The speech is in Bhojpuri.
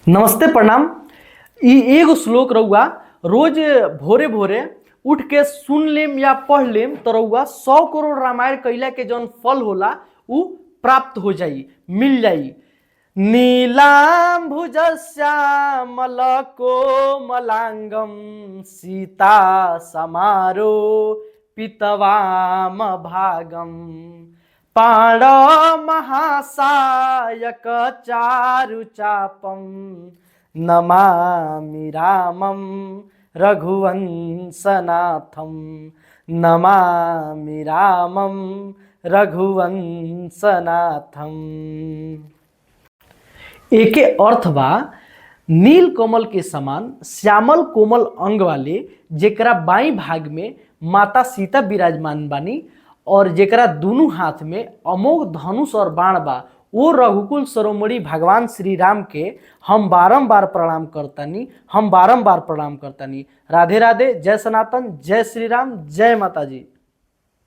नमस्ते प्रणाम। ई एगो श्लोक रउआ रोज भोरे भोरे उठ के सुन लेम या पढ़ लेम तो रउआ 100 करोड़ रामायण कैला के जौन फल होला उ प्राप्त हो जाई, मिल जाई। नीलाम्भुजश्यामलकोमलांगं सीता समारो पीतवाम भागम पाणमहासायक चारुचापं नमामि रामं रघुवंशनाथं नमामि रामं रघुवंशनाथम। एके अर्थ बा नील कमल के समान श्यामल कोमल अंग वाले जेकरा बाई भाग में माता सीता विराजमान बानी और जेकरा दोनों हाथ में अमोघ धनुष और बाण बा, वो रघुकुल शिरोमणि भगवान श्री राम के हम बारंबार प्रणाम करतानी। राधे राधे। जय सनातन, जय श्री राम, जय माता जी।